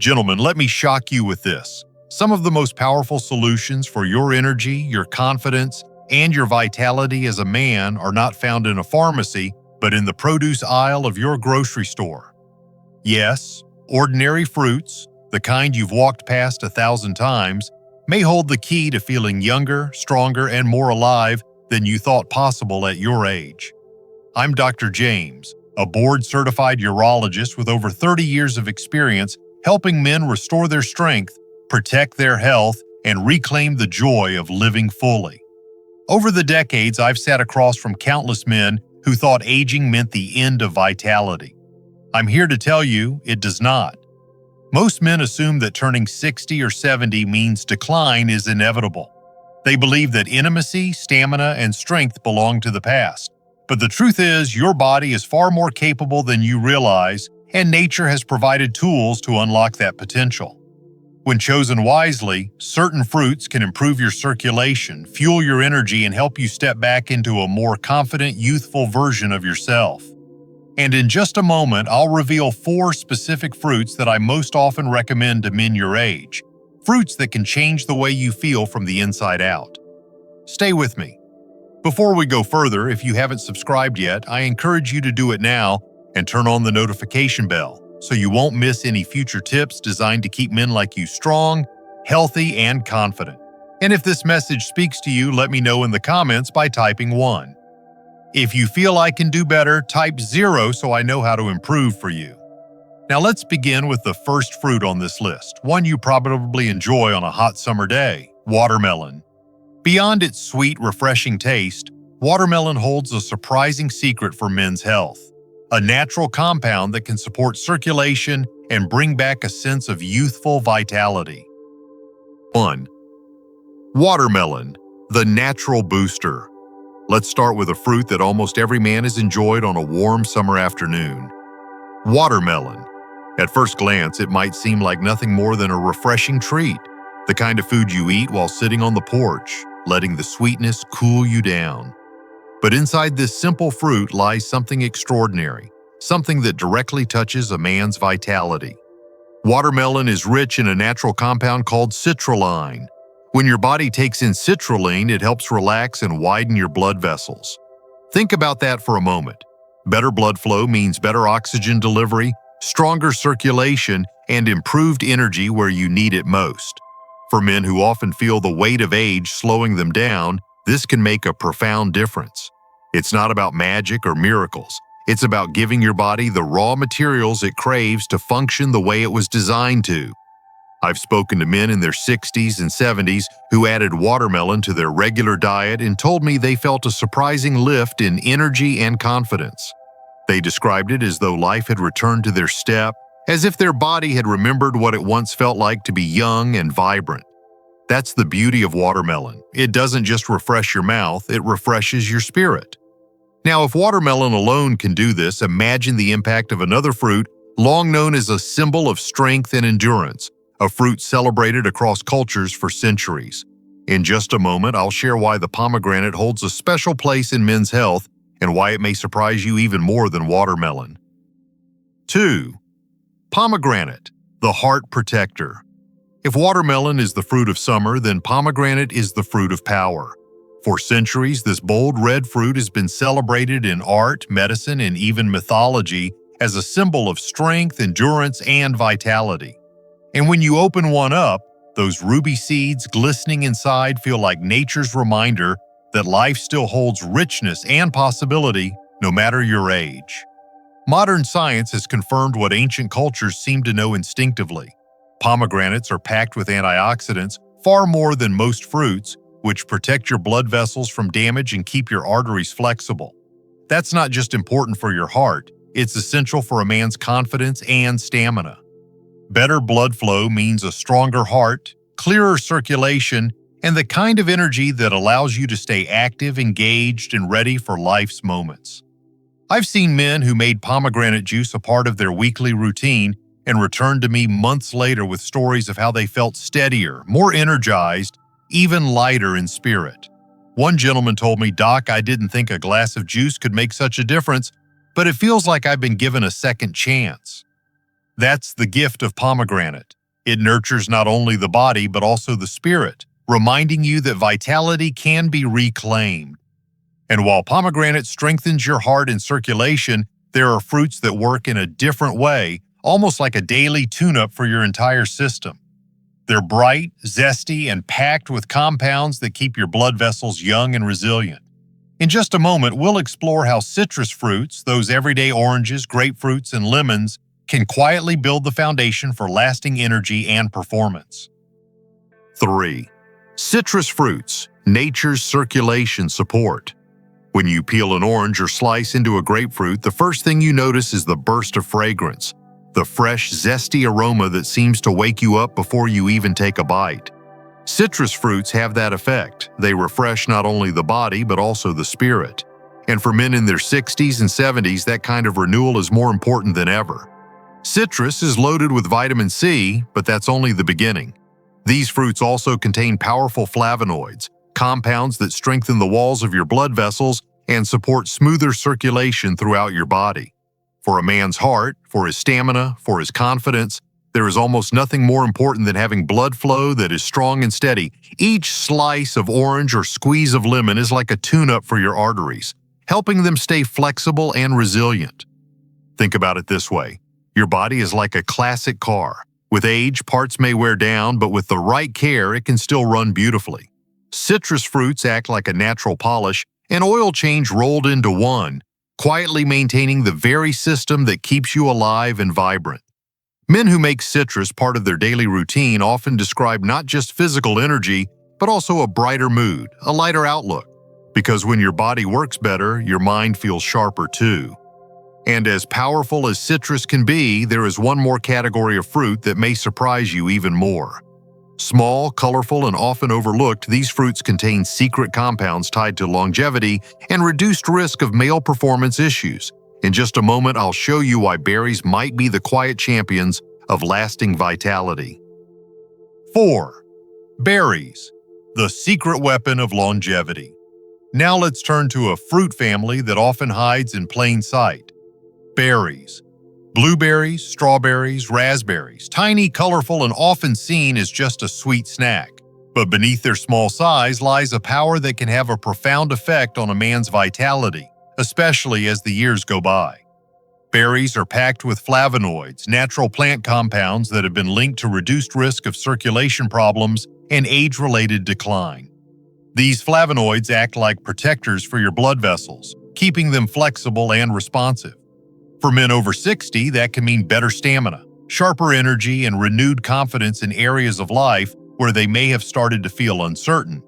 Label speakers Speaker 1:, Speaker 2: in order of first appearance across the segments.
Speaker 1: Gentlemen, let me shock you with this. Some of the most powerful solutions for your energy, your confidence, and your vitality as a man are not found in a pharmacy, but in the produce aisle of your grocery store. Yes, ordinary fruits, the kind you've walked past 1,000 times, may hold the key to feeling younger, stronger, and more alive than you thought possible at your age. I'm Dr. James, a board-certified urologist with over 30 years of experience helping men restore their strength, protect their health, and reclaim the joy of living fully. Over the decades, I've sat across from countless men who thought aging meant the end of vitality. I'm here to tell you it does not. Most men assume that turning 60 or 70 means decline is inevitable. They believe that intimacy, stamina, and strength belong to the past. But the truth is, your body is far more capable than you realize, and nature has provided tools to unlock that potential. When chosen wisely, certain fruits can improve your circulation, fuel your energy, and help you step back into a more confident, youthful version of yourself. And in just a moment, I'll reveal 4 specific fruits that I most often recommend to men your age. Fruits that can change the way you feel from the inside out. Stay with me. Before we go further, if you haven't subscribed yet, I encourage you to do it now and turn on the notification bell so you won't miss any future tips designed to keep men like you strong, healthy, and confident. And if this message speaks to you, let me know in the comments by typing 1. If you feel I can do better, type 0 so I know how to improve for you. Now let's begin with the first fruit on this list, one you probably enjoy on a hot summer day: watermelon. Beyond its sweet, refreshing taste, watermelon holds a surprising secret for men's health. A natural compound that can support circulation and bring back a sense of youthful vitality. 1. Watermelon, the natural booster. Let's start with a fruit that almost every man has enjoyed on a warm summer afternoon. Watermelon. At first glance, it might seem like nothing more than a refreshing treat, the kind of food you eat while sitting on the porch, letting the sweetness cool you down. But inside this simple fruit lies something extraordinary, something that directly touches a man's vitality. Watermelon is rich in a natural compound called citrulline. When your body takes in citrulline, it helps relax and widen your blood vessels. Think about that for a moment. Better blood flow means better oxygen delivery, stronger circulation, and improved energy where you need it most. For men who often feel the weight of age slowing them down, this can make a profound difference. It's not about magic or miracles. It's about giving your body the raw materials it craves to function the way it was designed to. I've spoken to men in their 60s and 70s who added watermelon to their regular diet and told me they felt a surprising lift in energy and confidence. They described it as though life had returned to their step, as if their body had remembered what it once felt like to be young and vibrant. That's the beauty of watermelon. It doesn't just refresh your mouth, it refreshes your spirit. Now, if watermelon alone can do this, imagine the impact of another fruit long known as a symbol of strength and endurance, a fruit celebrated across cultures for centuries. In just a moment, I'll share why the pomegranate holds a special place in men's health and why it may surprise you even more than watermelon. 2. Pomegranate, the heart protector. If watermelon is the fruit of summer, then pomegranate is the fruit of power. For centuries, this bold red fruit has been celebrated in art, medicine, and even mythology as a symbol of strength, endurance, and vitality. And when you open one up, those ruby seeds glistening inside feel like nature's reminder that life still holds richness and possibility no matter your age. Modern science has confirmed what ancient cultures seemed to know instinctively. Pomegranates are packed with antioxidants, far more than most fruits, which protect your blood vessels from damage and keep your arteries flexible. That's not just important for your heart, it's essential for a man's confidence and stamina. Better blood flow means a stronger heart, clearer circulation, and the kind of energy that allows you to stay active, engaged, and ready for life's moments. I've seen men who made pomegranate juice a part of their weekly routine and returned to me months later with stories of how they felt steadier, more energized, even lighter in spirit. One gentleman told me, "Doc, I didn't think a glass of juice could make such a difference, but it feels like I've been given a second chance." That's the gift of pomegranate. It nurtures not only the body but also the spirit, reminding you that vitality can be reclaimed. And while pomegranate strengthens your heart and circulation, there are fruits that work in a different way, almost like a daily tune-up for your entire system. They're bright, zesty, and packed with compounds that keep your blood vessels young and resilient. In just a moment, we'll explore how citrus fruits, those everyday oranges, grapefruits, and lemons, can quietly build the foundation for lasting energy and performance. 3. Citrus fruits, nature's circulation support. When you peel an orange or slice into a grapefruit, the first thing you notice is the burst of fragrance, the fresh, zesty aroma that seems to wake you up before you even take a bite. Citrus fruits have that effect. They refresh not only the body but also the spirit. And for men in their 60s and 70s, that kind of renewal is more important than ever. Citrus is loaded with vitamin C, but that's only the beginning. These fruits also contain powerful flavonoids, compounds that strengthen the walls of your blood vessels and support smoother circulation throughout your body. For a man's heart, for his stamina, for his confidence, there is almost nothing more important than having blood flow that is strong and steady. Each slice of orange or squeeze of lemon is like a tune-up for your arteries, helping them stay flexible and resilient. Think about it this way. Your body is like a classic car. With age, parts may wear down, but with the right care, it can still run beautifully. Citrus fruits act like a natural polish, an oil change rolled into one, quietly maintaining the very system that keeps you alive and vibrant. Men who make citrus part of their daily routine often describe not just physical energy, but also a brighter mood, a lighter outlook. Because when your body works better, your mind feels sharper too. And as powerful as citrus can be, there is one more category of fruit that may surprise you even more. Small, colorful, and often overlooked, these fruits contain secret compounds tied to longevity and reduced risk of male performance issues. In just a moment, I'll show you why berries might be the quiet champions of lasting vitality. 4. Berries, the secret weapon of longevity. Now let's turn to a fruit family that often hides in plain sight. Berries. Blueberries, strawberries, raspberries, tiny, colorful, and often seen as just a sweet snack. But beneath their small size lies a power that can have a profound effect on a man's vitality, especially as the years go by. Berries are packed with flavonoids, natural plant compounds that have been linked to reduced risk of circulation problems and age-related decline. These flavonoids act like protectors for your blood vessels, keeping them flexible and responsive. For men over 60, that can mean better stamina, sharper energy, and renewed confidence in areas of life where they may have started to feel uncertain.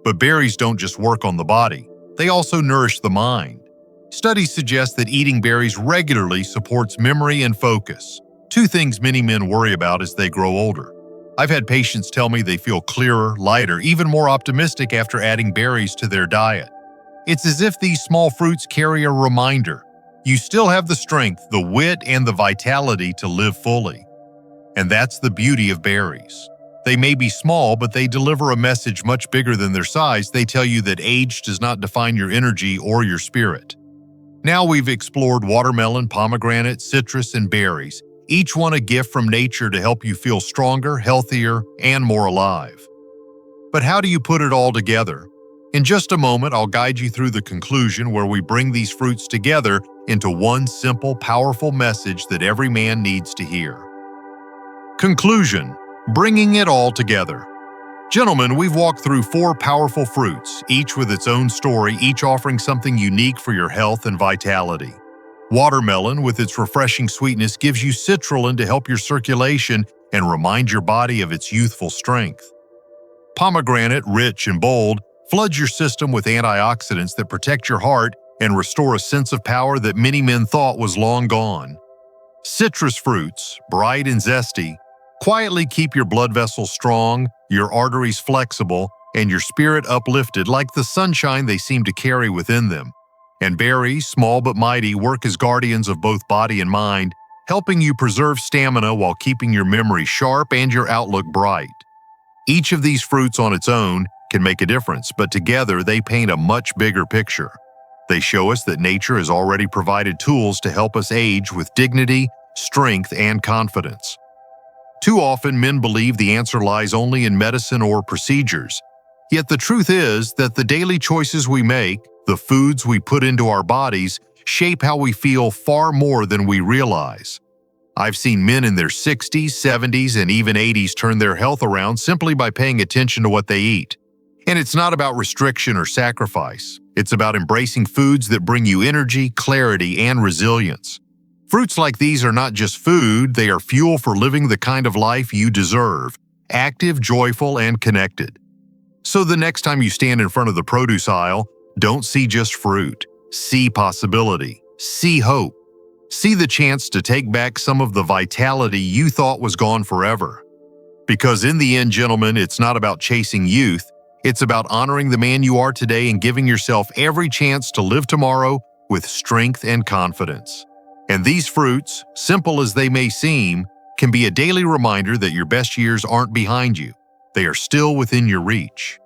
Speaker 1: But berries don't just work on the body, they also nourish the mind. Studies suggest that eating berries regularly supports memory and focus, two things many men worry about as they grow older. I've had patients tell me they feel clearer, lighter, even more optimistic after adding berries to their diet. It's as if these small fruits carry a reminder. You still have the strength, the wit, and the vitality to live fully. And that's the beauty of berries. They may be small, but they deliver a message much bigger than their size. They tell you that age does not define your energy or your spirit. Now we've explored watermelon, pomegranate, citrus, and berries, each one a gift from nature to help you feel stronger, healthier, and more alive. But how do you put it all together? In just a moment, I'll guide you through the conclusion where we bring these fruits together into one simple, powerful message that every man needs to hear. Conclusion: bringing it all together. Gentlemen, we've walked through 4 powerful fruits, each with its own story, each offering something unique for your health and vitality. Watermelon, with its refreshing sweetness, gives you citrulline to help your circulation and remind your body of its youthful strength. Pomegranate, rich and bold, floods your system with antioxidants that protect your heart and restore a sense of power that many men thought was long gone. Citrus fruits, bright and zesty, quietly keep your blood vessels strong, your arteries flexible, and your spirit uplifted like the sunshine they seem to carry within them. And berries, small but mighty, work as guardians of both body and mind, helping you preserve stamina while keeping your memory sharp and your outlook bright. Each of these fruits on its own can make a difference, but together they paint a much bigger picture. They show us that nature has already provided tools to help us age with dignity, strength, and confidence. Too often, men believe the answer lies only in medicine or procedures. Yet the truth is that the daily choices we make, the foods we put into our bodies, shape how we feel far more than we realize. I've seen men in their 60s, 70s, and even 80s turn their health around simply by paying attention to what they eat. And it's not about restriction or sacrifice. It's about embracing foods that bring you energy, clarity, and resilience. Fruits like these are not just food, they are fuel for living the kind of life you deserve, active, joyful, and connected. So the next time you stand in front of the produce aisle, don't see just fruit. See possibility. See hope. See the chance to take back some of the vitality you thought was gone forever. Because in the end, gentlemen, it's not about chasing youth. It's about honoring the man you are today and giving yourself every chance to live tomorrow with strength and confidence. And these fruits, simple as they may seem, can be a daily reminder that your best years aren't behind you. They are still within your reach.